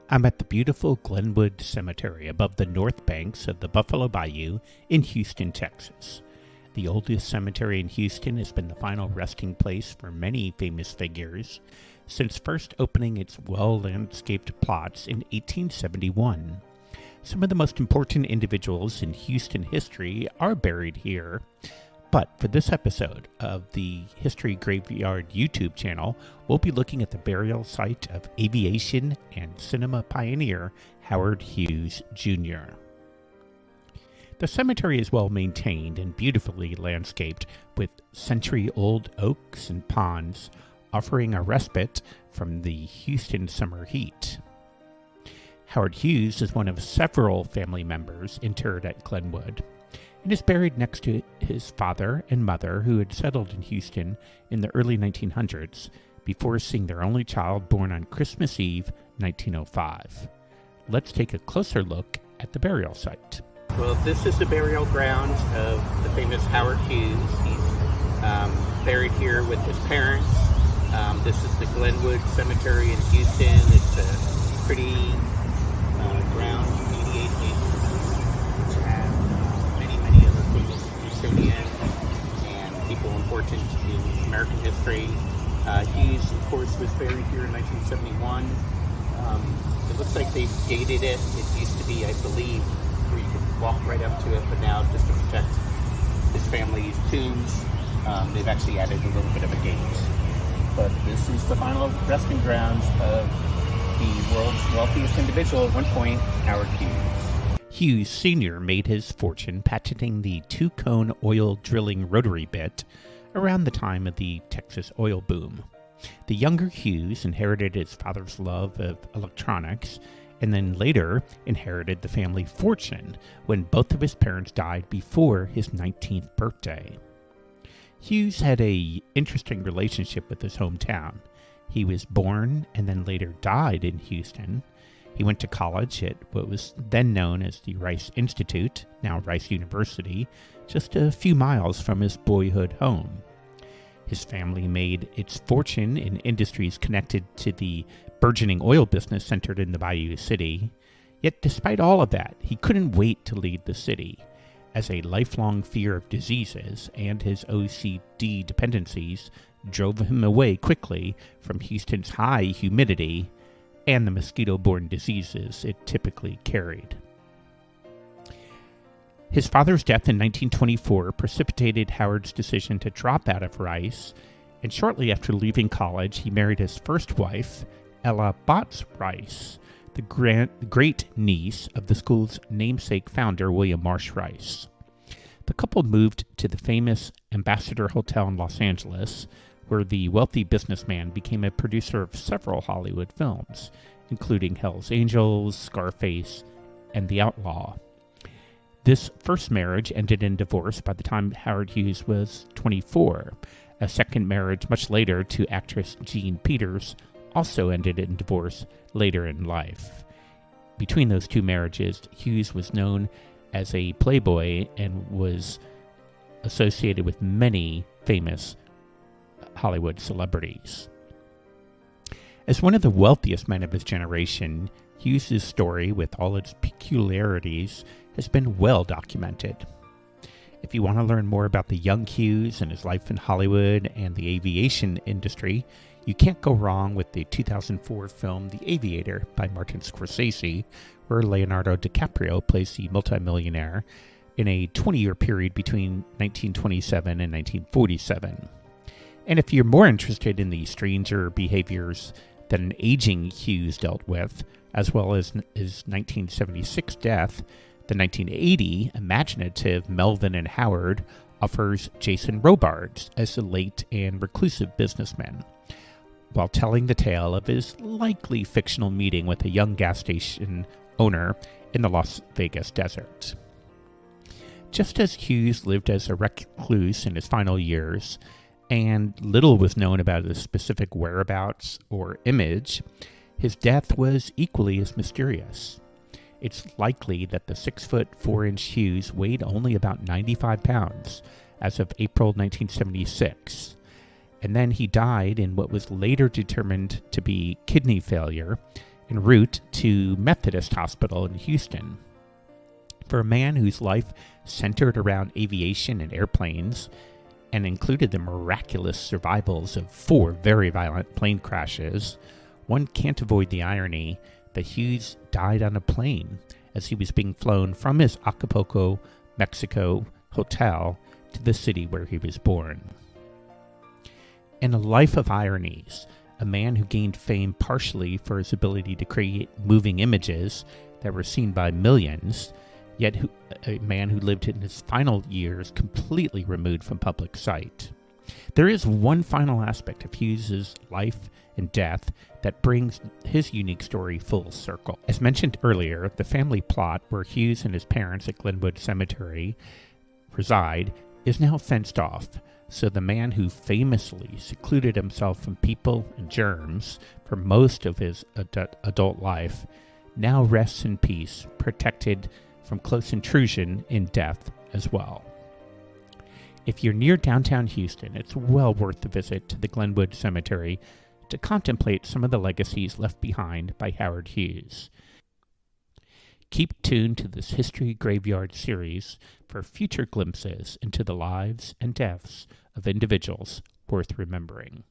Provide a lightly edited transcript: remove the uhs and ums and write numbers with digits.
I'm at the beautiful Glenwood Cemetery above the north banks of the Buffalo Bayou in Houston, Texas. The oldest cemetery in Houston has been the final resting place for many famous figures since first opening its well-landscaped plots in 1871. Some of the most important individuals in Houston history are buried here. But for this episode of the History Graveyard YouTube channel, we'll be looking at the burial site of aviation and cinema pioneer Howard Hughes Jr. The cemetery is well maintained and beautifully landscaped with century-old oaks and ponds, offering a respite from the Houston summer heat. Howard Hughes is one of several family members interred at Glenwood, and is buried next to his father and mother, who had settled in Houston in the early 1900s before seeing their only child born on Christmas Eve, 1905. Let's take a closer look at the burial site. Well, this is the burial grounds of the famous Howard Hughes. He's buried here with his parents. This is the Glenwood Cemetery in Houston. It's a pretty ground, 88 acres, which has many other famous Houstonians and people important in American history. Hughes, of course, was buried here in 1971. It looks like they've gated it. It used to be, I believe, where you could walk right up to it, but now just to protect his family's tombs, they've actually added a little bit of a gate. But this is the final resting grounds of the world's wealthiest individual at one point, Howard Hughes. Hughes Sr. made his fortune patenting the two-cone oil drilling rotary bit around the time of the Texas oil boom. The younger Hughes inherited his father's love of electronics and then later inherited the family fortune when both of his parents died before his 19th birthday. Hughes had an interesting relationship with his hometown. He was born and then later died in Houston. He went to college at what was then known as the Rice Institute, now Rice University, just a few miles from his boyhood home. His family made its fortune in industries connected to the burgeoning oil business centered in the Bayou City. Yet despite all of that, he couldn't wait to leave the city, as a lifelong fear of diseases and his OCD dependencies drove him away quickly from Houston's high humidity and the mosquito-borne diseases it typically carried. His father's death in 1924 precipitated Howard's decision to drop out of Rice, and shortly after leaving college, he married his first wife, Ella Botts Rice, the great niece of the school's namesake founder, William Marsh Rice. The couple moved to the famous Ambassador Hotel in Los Angeles, where the wealthy businessman became a producer of several Hollywood films, including Hell's Angels, Scarface, and The Outlaw. This first marriage ended in divorce by the time Howard Hughes was 24. A second marriage much later to actress Jean Peters also ended in divorce later in life. Between those two marriages, Hughes was known as a playboy and was associated with many famous Hollywood celebrities. As one of the wealthiest men of his generation, Hughes' story, with all its peculiarities, has been well documented. If you want to learn more about the young Hughes and his life in Hollywood and the aviation industry, you can't go wrong with the 2004 film The Aviator by Martin Scorsese, where Leonardo DiCaprio plays the multimillionaire in a 20-year period between 1927 and 1947. And if you're more interested in the stranger behaviors that an aging Hughes dealt with, as well as his 1976 death, the 1980 imaginative Melvin and Howard offers Jason Robards as a late and reclusive businessman, while telling the tale of his likely fictional meeting with a young gas station owner in the Las Vegas desert. Just as Hughes lived as a recluse in his final years, and little was known about his specific whereabouts or image, his death was equally as mysterious. It's likely that the 6'4" Hughes weighed only about 95 pounds as of April 1976, and then he died in what was later determined to be kidney failure en route to Methodist Hospital in Houston. For a man whose life centered around aviation and airplanes, and included the miraculous survivals of 4 very violent plane crashes, one can't avoid the irony that Hughes died on a plane as he was being flown from his Acapulco, Mexico hotel to the city where he was born. In a life of ironies, a man who gained fame partially for his ability to create moving images that were seen by millions, yet a man who lived in his final years completely removed from public sight. There is one final aspect of Hughes's life and death that brings his unique story full circle. As mentioned earlier, the family plot where Hughes and his parents at Glenwood Cemetery reside is now fenced off, so the man who famously secluded himself from people and germs for most of his adult life now rests in peace, protected from close intrusion in death as well. If you're near downtown Houston, it's well worth the visit to the Glenwood Cemetery to contemplate some of the legacies left behind by Howard Hughes. Keep tuned to this History Graveyard series for future glimpses into the lives and deaths of individuals worth remembering.